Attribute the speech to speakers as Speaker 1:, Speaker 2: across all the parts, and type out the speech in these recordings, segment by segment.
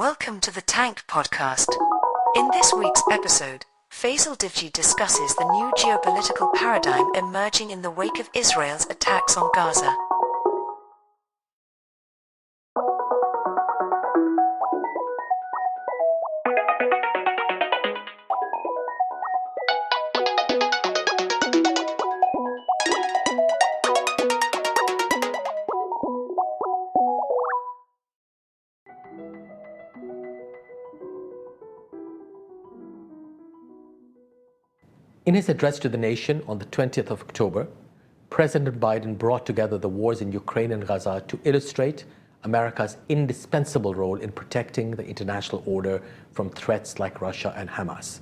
Speaker 1: Welcome to the Tank Podcast. In this week's episode, Faisal Devji discusses the new geopolitical paradigm emerging in the wake of Israel's attacks on Gaza.
Speaker 2: In his address to the nation on the 20th of October, President Biden brought together the wars in Ukraine and Gaza to illustrate America's indispensable role in protecting the international order from threats like Russia and Hamas.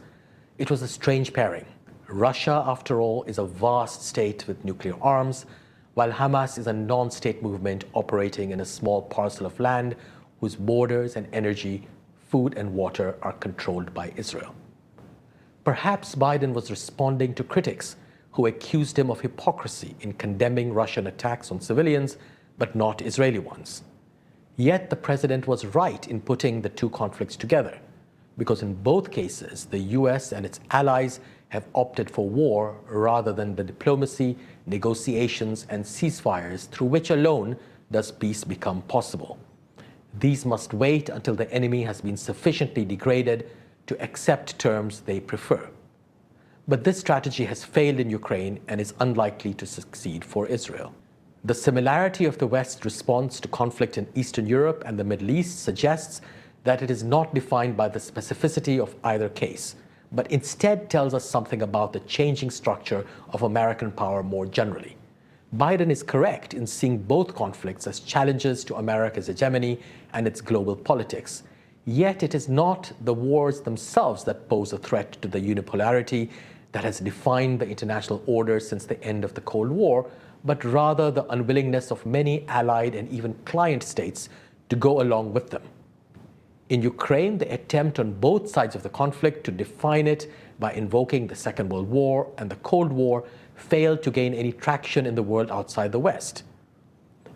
Speaker 2: It was a strange pairing. Russia, after all, is a vast state with nuclear arms, while Hamas is a non-state movement operating in a small parcel of land whose borders and energy, food and water are controlled by Israel. Perhaps Biden was responding to critics who accused him of hypocrisy in condemning Russian attacks on civilians, but not Israeli ones. Yet the president was right in putting the two conflicts together, because in both cases, the US and its allies have opted for war rather than the diplomacy, negotiations, and ceasefires through which alone does peace become possible. These must wait until the enemy has been sufficiently degraded to accept terms they prefer. But this strategy has failed in Ukraine and is unlikely to succeed for Israel. The similarity of the West's response to conflict in Eastern Europe and the Middle East suggests that it is not defined by the specificity of either case, but instead tells us something about the changing structure of American power more generally. Biden is correct in seeing both conflicts as challenges to America's hegemony and its global politics. Yet it is not the wars themselves that pose a threat to the unipolarity that has defined the international order since the end of the Cold War, but rather the unwillingness of many allied and even client states to go along with them. In Ukraine, the attempt on both sides of the conflict to define it by invoking the Second World War and the Cold War failed to gain any traction in the world outside the West.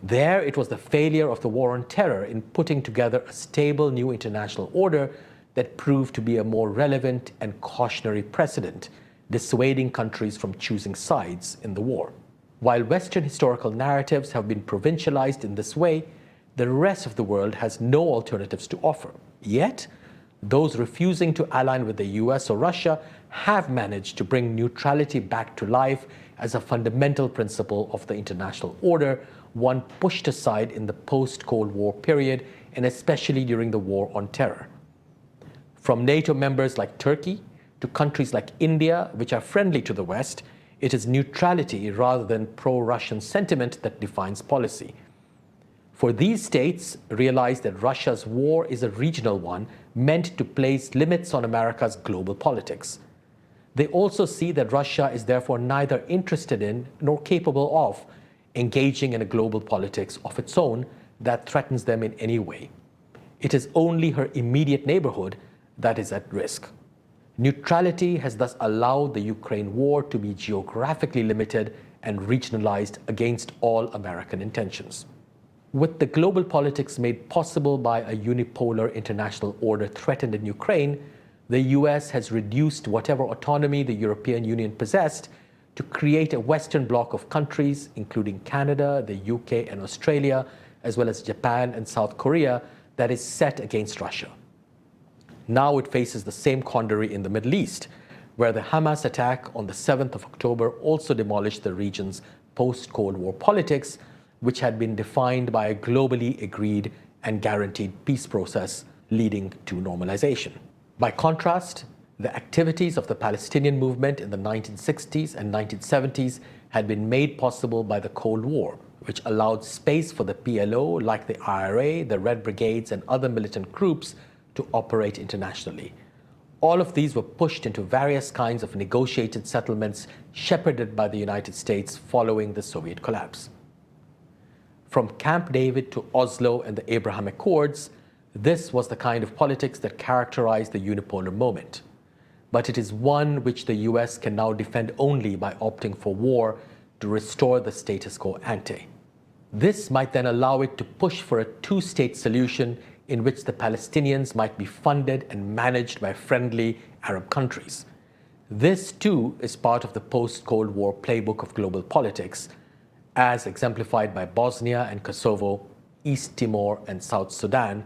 Speaker 2: There, it was the failure of the war on terror in putting together a stable new international order that proved to be a more relevant and cautionary precedent, dissuading countries from choosing sides in the war. While Western historical narratives have been provincialized in this way, the rest of the world has no alternatives to offer. Yet, those refusing to align with the US or Russia have managed to bring neutrality back to life as a fundamental principle of the international order, one pushed aside in the post-Cold War period, and especially during the war on terror. From NATO members like Turkey to countries like India, which are friendly to the West, it is neutrality rather than pro-Russian sentiment that defines policy. For these states, realize that Russia's war is a regional one meant to place limits on America's global politics. They also see that Russia is therefore neither interested in nor capable of engaging in a global politics of its own that threatens them in any way. It is only her immediate neighborhood that is at risk. Neutrality has thus allowed the Ukraine war to be geographically limited and regionalized against all American intentions. With the global politics made possible by a unipolar international order threatened in Ukraine, the US has reduced whatever autonomy the European Union possessed to create a Western bloc of countries, including Canada, the UK, and Australia, as well as Japan and South Korea, that is set against Russia. Now it faces the same quandary in the Middle East, where the Hamas attack on the 7th of October also demolished the region's post-Cold War politics, which had been defined by a globally agreed and guaranteed peace process leading to normalization. By contrast, the activities of the Palestinian movement in the 1960s and 1970s had been made possible by the Cold War, which allowed space for the PLO, like the IRA, the Red Brigades, and other militant groups to operate internationally. All of these were pushed into various kinds of negotiated settlements shepherded by the United States following the Soviet collapse. From Camp David to Oslo and the Abraham Accords, this was the kind of politics that characterized the unipolar moment. But it is one which the US can now defend only by opting for war to restore the status quo ante. This might then allow it to push for a two-state solution in which the Palestinians might be funded and managed by friendly Arab countries. This, too, is part of the post-Cold War playbook of global politics, as exemplified by Bosnia and Kosovo, East Timor and South Sudan,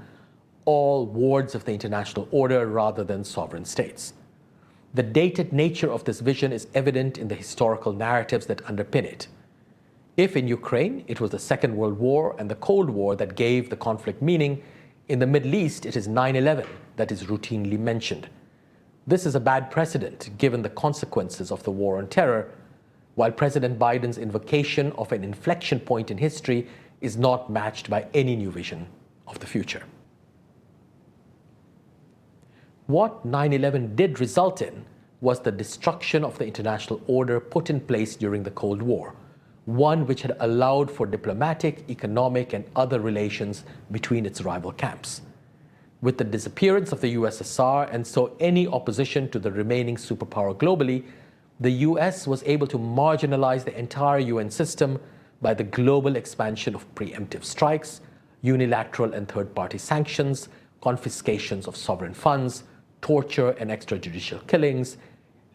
Speaker 2: all wards of the international order rather than sovereign states. The dated nature of this vision is evident in the historical narratives that underpin it. If in Ukraine it was the Second World War and the Cold War that gave the conflict meaning, in the Middle East it is 9/11 that is routinely mentioned. This is a bad precedent given the consequences of the war on terror, while President Biden's invocation of an inflection point in history is not matched by any new vision of the future. What 9/11 did result in was the destruction of the international order put in place during the Cold War, one which had allowed for diplomatic, economic, and other relations between its rival camps. With the disappearance of the USSR and so any opposition to the remaining superpower globally, the US was able to marginalize the entire UN system by the global expansion of preemptive strikes, unilateral and third-party sanctions, confiscations of sovereign funds, torture and extrajudicial killings,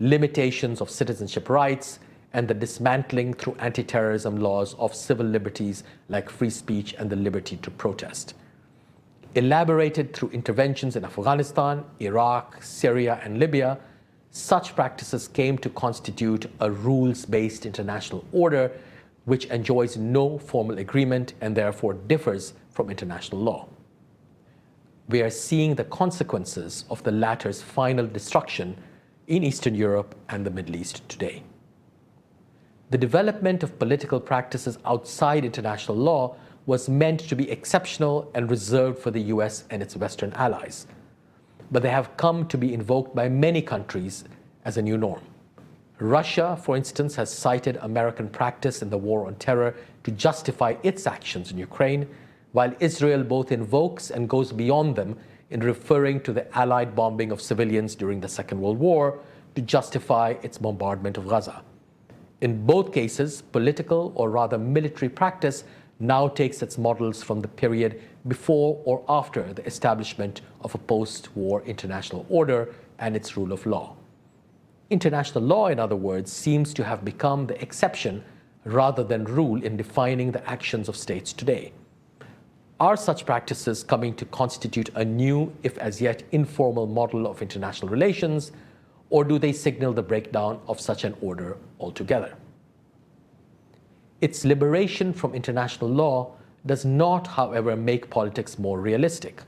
Speaker 2: limitations of citizenship rights, and the dismantling through anti-terrorism laws of civil liberties like free speech and the liberty to protest. Elaborated through interventions in Afghanistan, Iraq, Syria, and Libya, such practices came to constitute a rules-based international order which enjoys no formal agreement and therefore differs from international law. We are seeing the consequences of the latter's final destruction in Eastern Europe and the Middle East today. The development of political practices outside international law was meant to be exceptional and reserved for the US and its Western allies, but they have come to be invoked by many countries as a new norm. Russia, for instance, has cited American practice in the war on terror to justify its actions in Ukraine, while Israel both invokes and goes beyond them in referring to the Allied bombing of civilians during the Second World War to justify its bombardment of Gaza. In both cases, political or rather military practice now takes its models from the period before or after the establishment of a post-war international order and its rule of law. International law, in other words, seems to have become the exception rather than rule in defining the actions of states today. Are such practices coming to constitute a new, if as yet informal, model of international relations, or do they signal the breakdown of such an order altogether? Its liberation from international law does not, however, make politics more realistic.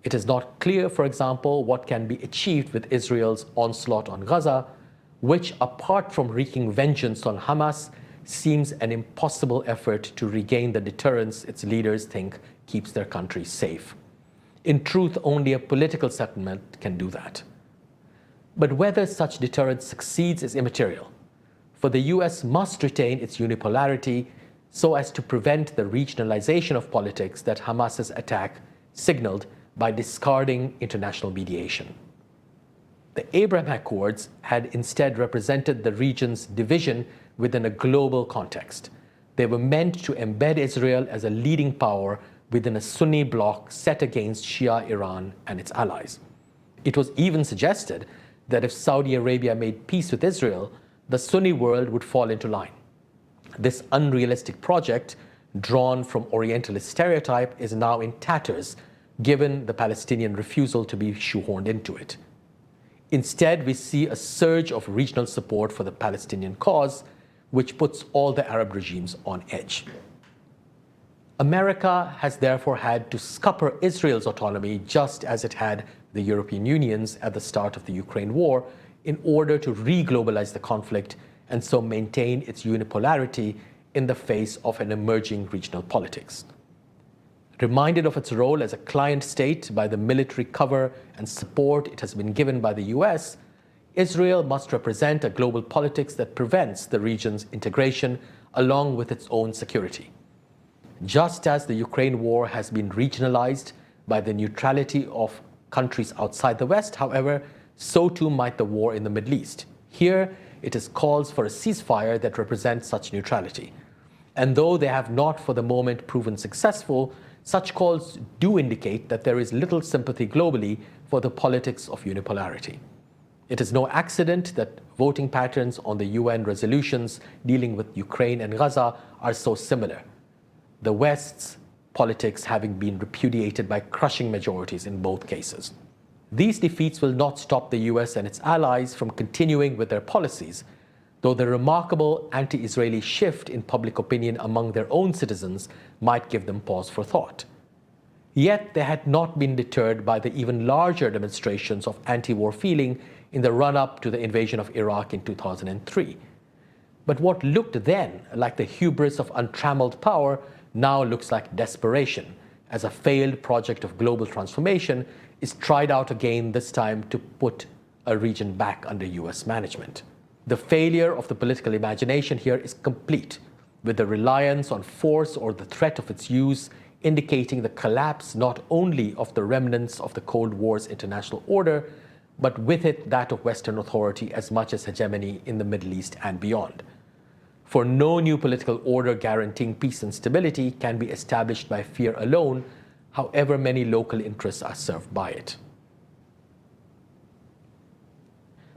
Speaker 2: It is not clear, for example, what can be achieved with Israel's onslaught on Gaza, which, apart from wreaking vengeance on Hamas, seems an impossible effort to regain the deterrence its leaders think keeps their country safe. In truth, only a political settlement can do that. But whether such deterrence succeeds is immaterial, for the US must retain its unipolarity so as to prevent the regionalization of politics that Hamas's attack signaled by discarding international mediation. The Abraham Accords had instead represented the region's division within a global context. They were meant to embed Israel as a leading power within a Sunni bloc set against Shia Iran and its allies. It was even suggested that if Saudi Arabia made peace with Israel, the Sunni world would fall into line. This unrealistic project, drawn from Orientalist stereotype, is now in tatters given the Palestinian refusal to be shoehorned into it. Instead, we see a surge of regional support for the Palestinian cause, which puts all the Arab regimes on edge. America has therefore had to scupper Israel's autonomy just as it had the European Union's at the start of the Ukraine war in order to re-globalize the conflict and so maintain its unipolarity in the face of an emerging regional politics. Reminded of its role as a client state by the military cover and support it has been given by the US, Israel must represent a global politics that prevents the region's integration along with its own security. Just as the Ukraine war has been regionalized by the neutrality of countries outside the West, however, so too might the war in the Middle East. Here, it is calls for a ceasefire that represents such neutrality. And though they have not for the moment proven successful, Such calls do indicate that there is little sympathy globally for the politics of unipolarity. It is no accident that voting patterns on the UN resolutions dealing with Ukraine and Gaza are so similar, the West's politics having been repudiated by crushing majorities in both cases. These defeats will not stop the US and its allies from continuing with their policies, though the remarkable anti-Israeli shift in public opinion among their own citizens might give them pause for thought. Yet they had not been deterred by the even larger demonstrations of anti-war feeling in the run-up to the invasion of Iraq in 2003. But what looked then like the hubris of untrammeled power now looks like desperation, as a failed project of global transformation is tried out again, this time to put a region back under US management. The failure of the political imagination here is complete, with the reliance on force or the threat of its use indicating the collapse not only of the remnants of the Cold War's international order, but with it that of Western authority as much as hegemony in the Middle East and beyond. For no new political order guaranteeing peace and stability can be established by fear alone, however many local interests are served by it.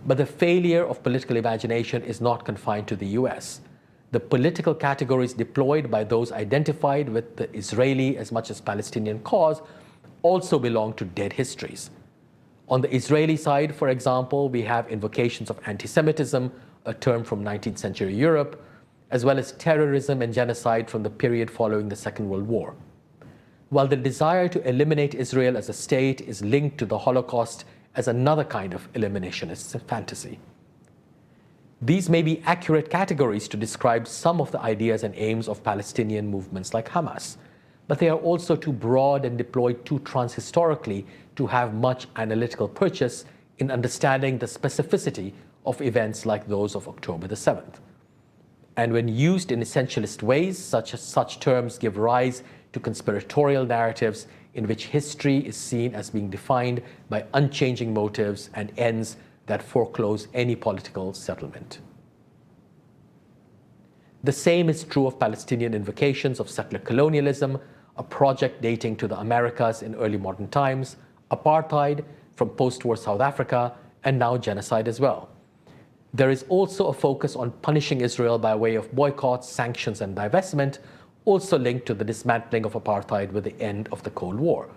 Speaker 2: But the failure of political imagination is not confined to the US. The political categories deployed by those identified with the Israeli as much as Palestinian cause also belong to dead histories. On the Israeli side, for example, we have invocations of anti-Semitism, a term from 19th century Europe, as well as terrorism and genocide from the period following the Second World War. While the desire to eliminate Israel as a state is linked to the Holocaust as another kind of eliminationist fantasy. These may be accurate categories to describe some of the ideas and aims of Palestinian movements like Hamas, but they are also too broad and deployed too transhistorically to have much analytical purchase in understanding the specificity of events like those of October the 7th. And when used in essentialist ways, such terms give rise to conspiratorial narratives in which history is seen as being defined by unchanging motives and ends that foreclose any political settlement. The same is true of Palestinian invocations of settler colonialism, a project dating to the Americas in early modern times, apartheid from post-war South Africa, and now genocide as well. There is also a focus on punishing Israel by way of boycotts, sanctions, and divestment, also linked to the dismantling of apartheid with the end of the Cold War.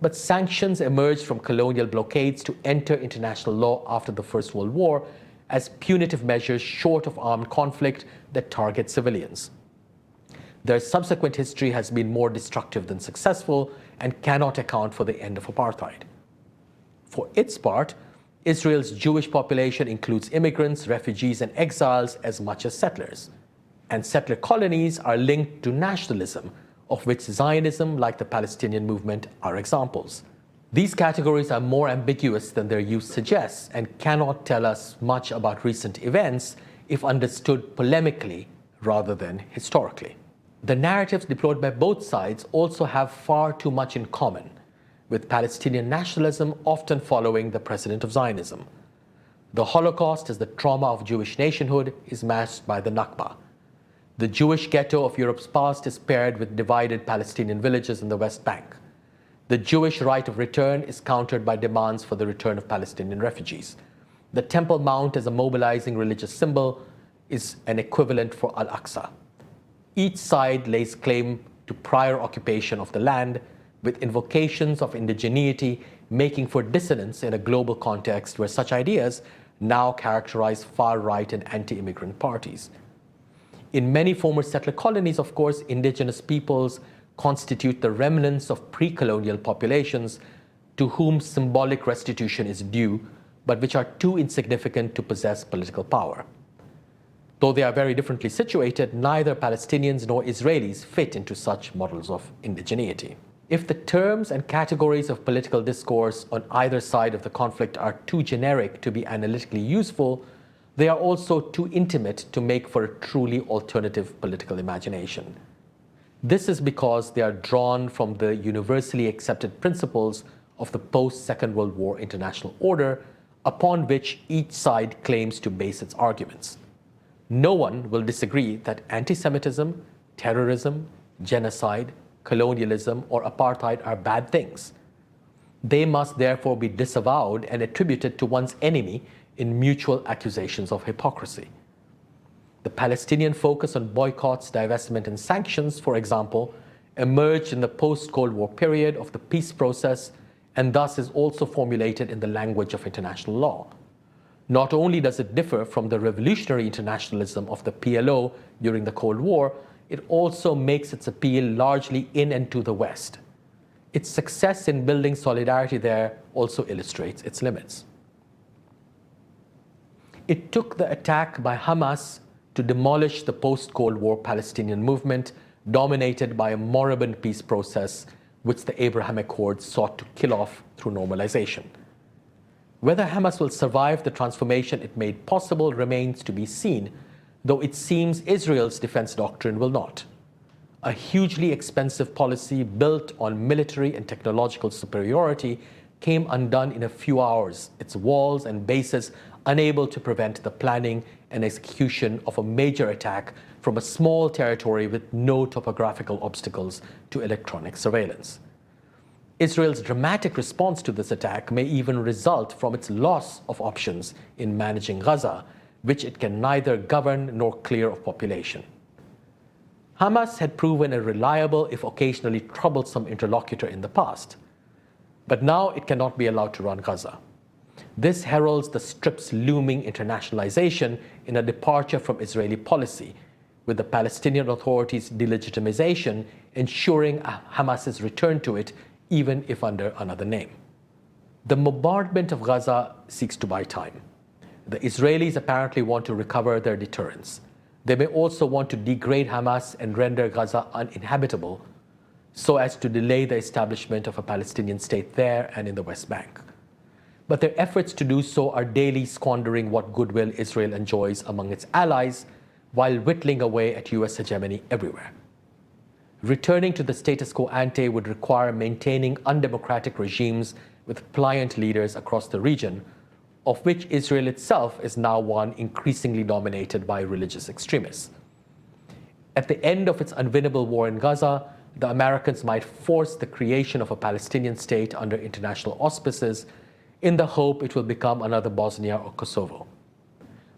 Speaker 2: But sanctions emerged from colonial blockades to enter international law after the First World War as punitive measures short of armed conflict that target civilians. Their subsequent history has been more destructive than successful and cannot account for the end of apartheid. For its part, Israel's Jewish population includes immigrants, refugees, and exiles as much as settlers. And settler colonies are linked to nationalism, of which Zionism, like the Palestinian movement, are examples. These categories are more ambiguous than their use suggests and cannot tell us much about recent events if understood polemically rather than historically. The narratives deployed by both sides also have far too much in common, with Palestinian nationalism often following the precedent of Zionism. The Holocaust as the trauma of Jewish nationhood is masked by the Nakba. The Jewish ghetto of Europe's past is paired with divided Palestinian villages in the West Bank. The Jewish right of return is countered by demands for the return of Palestinian refugees. The Temple Mount as a mobilizing religious symbol is an equivalent for Al-Aqsa. Each side lays claim to prior occupation of the land, with invocations of indigeneity making for dissonance in a global context where such ideas now characterize far-right and anti-immigrant parties. In many former settler colonies, of course, indigenous peoples constitute the remnants of pre-colonial populations to whom symbolic restitution is due, but which are too insignificant to possess political power. Though they are very differently situated, neither Palestinians nor Israelis fit into such models of indigeneity. If the terms and categories of political discourse on either side of the conflict are too generic to be analytically useful, they are also too intimate to make for a truly alternative political imagination. This is because they are drawn from the universally accepted principles of the post-Second World War international order upon which each side claims to base its arguments. No one will disagree that anti-Semitism, terrorism, genocide, colonialism, or apartheid are bad things. They must therefore be disavowed and attributed to one's enemy in mutual accusations of hypocrisy. The Palestinian focus on boycotts, divestment, and sanctions, for example, emerged in the post-Cold War period of the peace process and thus is also formulated in the language of international law. Not only does it differ from the revolutionary internationalism of the PLO during the Cold War, it also makes its appeal largely in and to the West. Its success in building solidarity there also illustrates its limits. It took the attack by Hamas to demolish the post-Cold War Palestinian movement, dominated by a moribund peace process which the Abraham Accords sought to kill off through normalization. Whether Hamas will survive the transformation it made possible remains to be seen, though it seems Israel's defense doctrine will not. A hugely expensive policy built on military and technological superiority came undone in a few hours, its walls and bases unable to prevent the planning and execution of a major attack from a small territory with no topographical obstacles to electronic surveillance. Israel's dramatic response to this attack may even result from its loss of options in managing Gaza, which it can neither govern nor clear of population. Hamas had proven a reliable, if occasionally troublesome, interlocutor in the past. But now it cannot be allowed to run Gaza. This heralds the Strip's looming internationalization in a departure from Israeli policy, with the Palestinian Authority's delegitimization ensuring Hamas's return to it, even if under another name. The bombardment of Gaza seeks to buy time. The Israelis apparently want to recover their deterrence. They may also want to degrade Hamas and render Gaza uninhabitable so as to delay the establishment of a Palestinian state there and in the West Bank. But their efforts to do so are daily squandering what goodwill Israel enjoys among its allies while whittling away at US hegemony everywhere. Returning to the status quo ante would require maintaining undemocratic regimes with pliant leaders across the region, of which Israel itself is now one increasingly dominated by religious extremists. At the end of its unwinnable war in Gaza, the Americans might force the creation of a Palestinian state under international auspices in the hope it will become another Bosnia or Kosovo.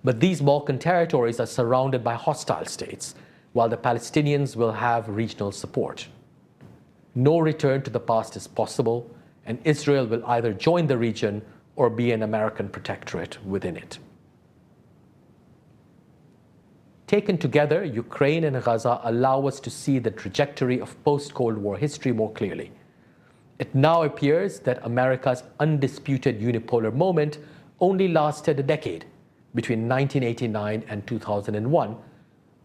Speaker 2: But these Balkan territories are surrounded by hostile states, while the Palestinians will have regional support. No return to the past is possible, and Israel will either join the region or be an American protectorate within it. Taken together, Ukraine and Gaza allow us to see the trajectory of post-Cold War history more clearly. It now appears that America's undisputed unipolar moment only lasted a decade, between 1989 and 2001,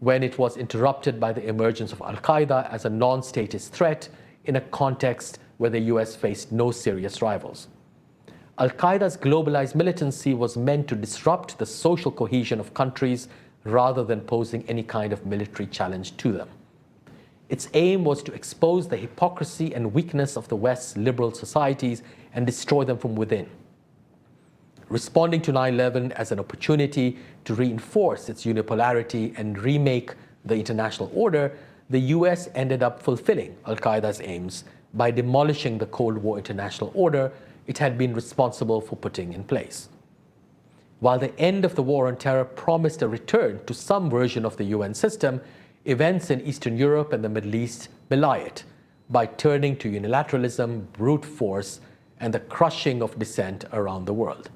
Speaker 2: when it was interrupted by the emergence of Al-Qaeda as a non-statist threat in a context where the US faced no serious rivals. Al-Qaeda's globalized militancy was meant to disrupt the social cohesion of countries rather than posing any kind of military challenge to them. Its aim was to expose the hypocrisy and weakness of the West's liberal societies and destroy them from within. Responding to 9/11 as an opportunity to reinforce its unipolarity and remake the international order, the US ended up fulfilling Al-Qaeda's aims by demolishing the Cold War international order it had been responsible for putting in place. While the end of the war on terror promised a return to some version of the UN system, events in Eastern Europe and the Middle East belie it by turning to unilateralism, brute force, and the crushing of dissent around the world.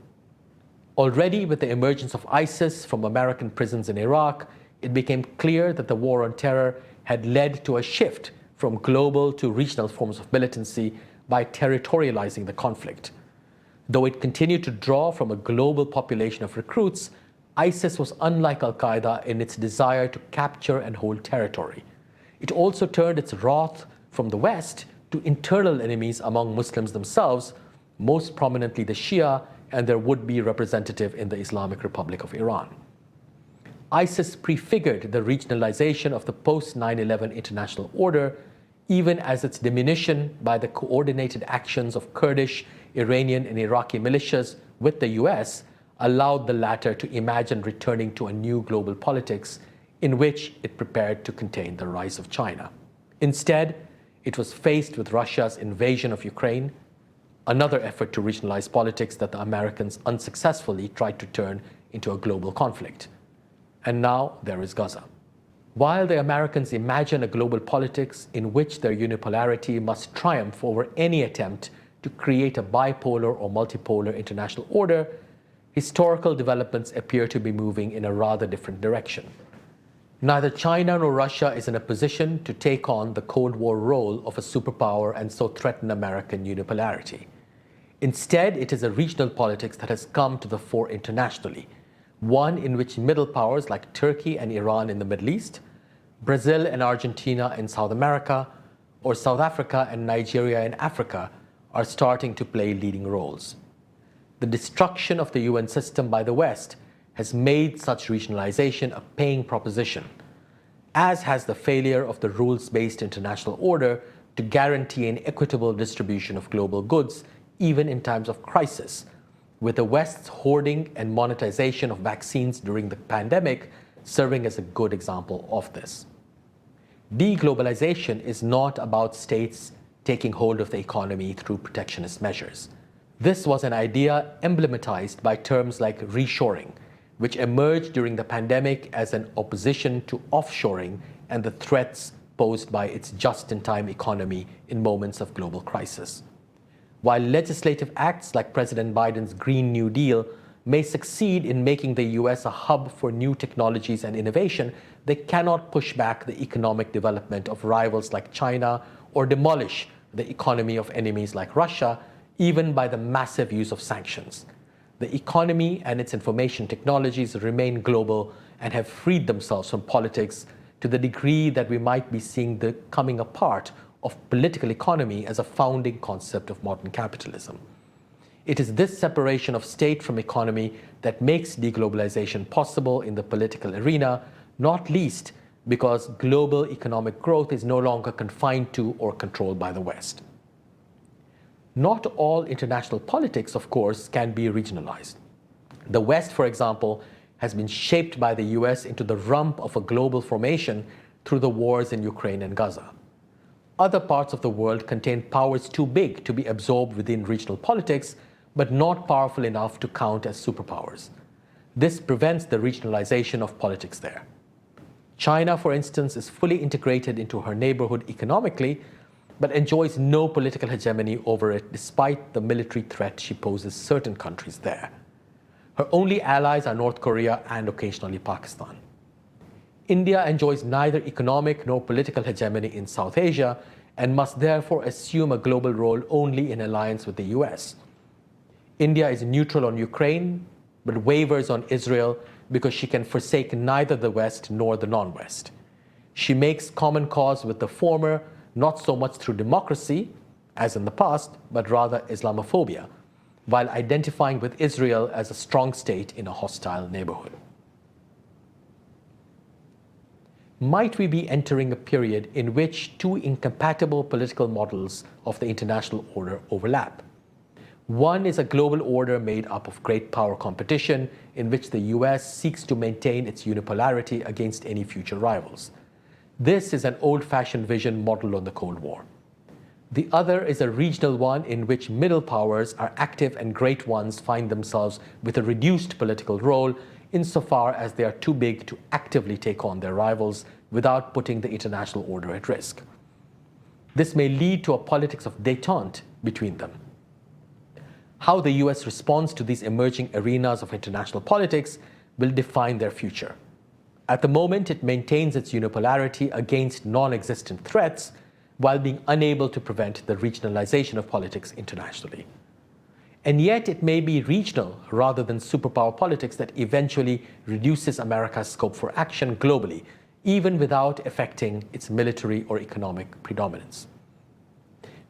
Speaker 2: Already with the emergence of ISIS from American prisons in Iraq, it became clear that the war on terror had led to a shift from global to regional forms of militancy by territorializing the conflict. Though it continued to draw from a global population of recruits, ISIS was unlike Al-Qaeda in its desire to capture and hold territory. It also turned its wrath from the West to internal enemies among Muslims themselves, most prominently the Shia and their would-be representative in the Islamic Republic of Iran. ISIS prefigured the regionalization of the post-9/11 international order, even as its diminution by the coordinated actions of Kurdish, Iranian, and Iraqi militias with the US allowed the latter to imagine returning to a new global politics in which it prepared to contain the rise of China. Instead, it was faced with Russia's invasion of Ukraine, another effort to regionalize politics that the Americans unsuccessfully tried to turn into a global conflict. And now there is Gaza. While the Americans imagine a global politics in which their unipolarity must triumph over any attempt to create a bipolar or multipolar international order, historical developments appear to be moving in a rather different direction. Neither China nor Russia is in a position to take on the Cold War role of a superpower and so threaten American unipolarity. Instead, it is a regional politics that has come to the fore internationally, one in which middle powers like Turkey and Iran in the Middle East, Brazil and Argentina in South America, or South Africa and Nigeria in Africa are starting to play leading roles. The destruction of the UN system by the West has made such regionalization a paying proposition, as has the failure of the rules-based international order to guarantee an equitable distribution of global goods even in times of crisis, with the West's hoarding and monetization of vaccines during the pandemic serving as a good example of this. Deglobalization is not about states taking hold of the economy through protectionist measures. This was an idea emblematized by terms like reshoring, which emerged during the pandemic as an opposition to offshoring and the threats posed by its just-in-time economy in moments of global crisis. While legislative acts like President Biden's Green New Deal may succeed in making the US a hub for new technologies and innovation, they cannot push back the economic development of rivals like China or demolish the economy of enemies like Russia, even by the massive use of sanctions. The economy and its information technologies remain global and have freed themselves from politics to the degree that we might be seeing the coming apart of political economy as a founding concept of modern capitalism. It is this separation of state from economy that makes deglobalization possible in the political arena, not least because global economic growth is no longer confined to or controlled by the West. Not all international politics, of course, can be regionalized. The West, for example, has been shaped by the US into the rump of a global formation through the wars in Ukraine and Gaza. Other parts of the world contain powers too big to be absorbed within regional politics, but not powerful enough to count as superpowers. This prevents the regionalization of politics there. China, for instance, is fully integrated into her neighborhood economically, but enjoys no political hegemony over it despite the military threat she poses certain countries there. Her only allies are North Korea and occasionally Pakistan. India enjoys neither economic nor political hegemony in South Asia and must therefore assume a global role only in alliance with the US. India is neutral on Ukraine, but wavers on Israel because she can forsake neither the West nor the non-West. She makes common cause with the former, not so much through democracy, as in the past, but rather Islamophobia, while identifying with Israel as a strong state in a hostile neighborhood. Might we be entering a period in which two incompatible political models of the international order overlap? One is a global order made up of great power competition in which the US seeks to maintain its unipolarity against any future rivals. This is an old-fashioned vision modeled on the Cold War. The other is a regional one in which middle powers are active and great ones find themselves with a reduced political role insofar as they are too big to actively take on their rivals without putting the international order at risk. This may lead to a politics of détente between them. How the US responds to these emerging arenas of international politics will define their future. At the moment, it maintains its unipolarity against non-existent threats while being unable to prevent the regionalization of politics internationally. And yet it may be regional rather than superpower politics that eventually reduces America's scope for action globally, even without affecting its military or economic predominance.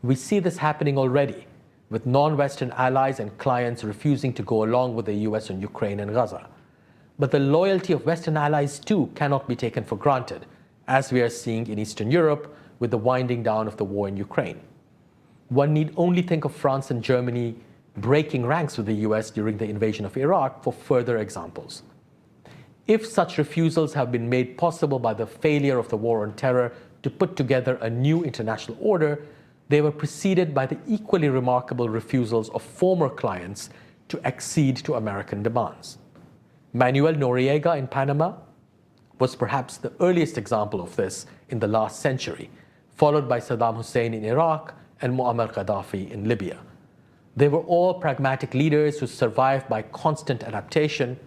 Speaker 2: We see this happening already, with non-Western allies and clients refusing to go along with the US on Ukraine and Gaza. But the loyalty of Western allies too cannot be taken for granted, as we are seeing in Eastern Europe with the winding down of the war in Ukraine. One need only think of France and Germany breaking ranks with the US during the invasion of Iraq for further examples. If such refusals have been made possible by the failure of the war on terror to put together a new international order, they were preceded by the equally remarkable refusals of former clients to accede to American demands. Manuel Noriega in Panama was perhaps the earliest example of this in the last century, followed by Saddam Hussein in Iraq and Muammar Gaddafi in Libya. They were all pragmatic leaders who survived by constant adaptation,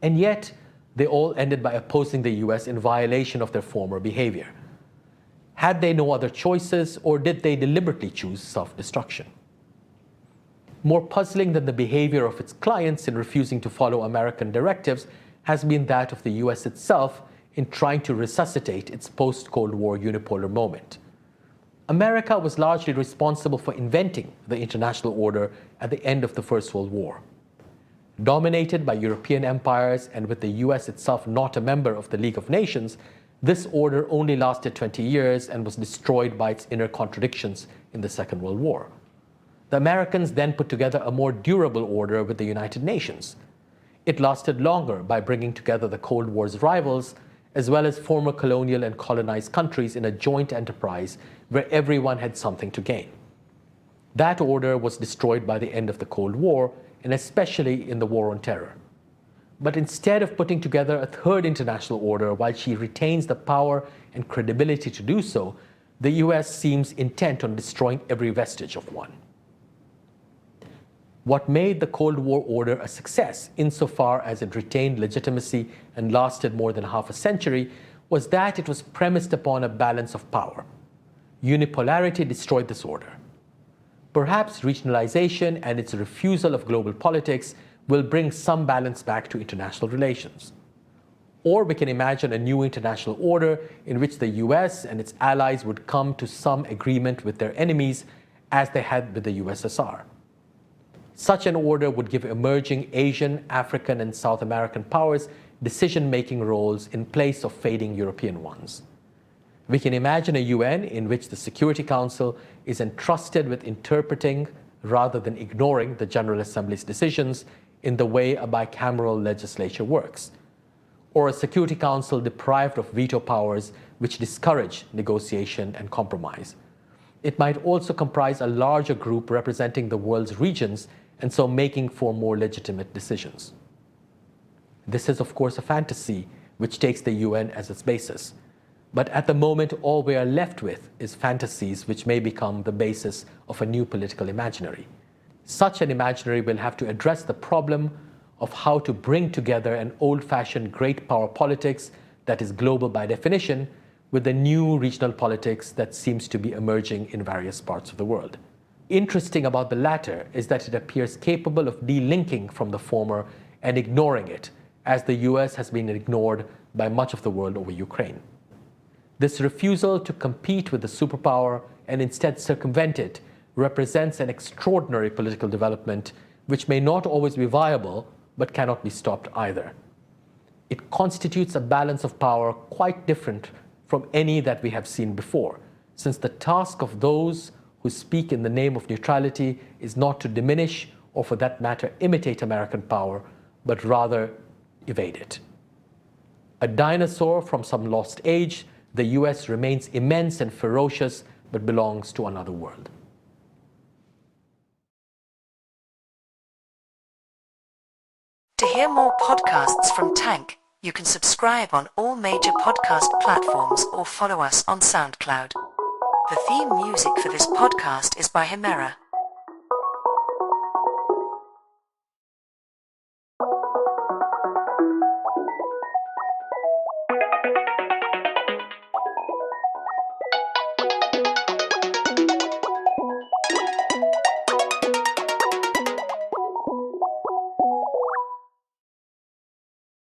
Speaker 2: and yet they all ended by opposing the US in violation of their former behavior. Had they no other choices, or did they deliberately choose self-destruction? More puzzling than the behavior of its clients in refusing to follow American directives has been that of the US itself in trying to resuscitate its post-Cold War unipolar moment. America was largely responsible for inventing the international order at the end of the First World War. Dominated by European empires and with the US itself not a member of the League of Nations, this order only lasted 20 years and was destroyed by its inner contradictions in the Second World War. The Americans then put together a more durable order with the United Nations. It lasted longer by bringing together the Cold War's rivals, as well as former colonial and colonized countries in a joint enterprise where everyone had something to gain. That order was destroyed by the end of the Cold War, and especially in the War on Terror. But instead of putting together a third international order while she retains the power and credibility to do so, the US seems intent on destroying every vestige of one. What made the Cold War order a success, insofar as it retained legitimacy and lasted more than half a century, was that it was premised upon a balance of power. Unipolarity destroyed this order. Perhaps regionalization and its refusal of global politics will bring some balance back to international relations. Or we can imagine a new international order in which the US and its allies would come to some agreement with their enemies, as they had with the USSR. Such an order would give emerging Asian, African, and South American powers decision-making roles in place of fading European ones. We can imagine a UN in which the Security Council is entrusted with interpreting rather than ignoring the General Assembly's decisions in the way a bicameral legislature works, or a Security Council deprived of veto powers which discourage negotiation and compromise. It might also comprise a larger group representing the world's regions and so making for more legitimate decisions. This is, of course, a fantasy which takes the UN as its basis. But at the moment, all we are left with is fantasies which may become the basis of a new political imaginary. Such an imaginary will have to address the problem of how to bring together an old-fashioned great power politics that is global by definition with the new regional politics that seems to be emerging in various parts of the world. Interesting about the latter is that it appears capable of delinking from the former and ignoring it, as the US has been ignored by much of the world over Ukraine. This refusal to compete with the superpower and instead circumvent it represents an extraordinary political development which may not always be viable but cannot be stopped either. It constitutes a balance of power quite different from any that we have seen before, since the task of those who speak in the name of neutrality is not to diminish or, for that matter, imitate American power, but rather evade it. A dinosaur from some lost age, the US remains immense and ferocious, but belongs to another world.
Speaker 1: To hear more podcasts from Tank, you can subscribe on all major podcast platforms or follow us on SoundCloud. The theme music for this podcast is by Himera.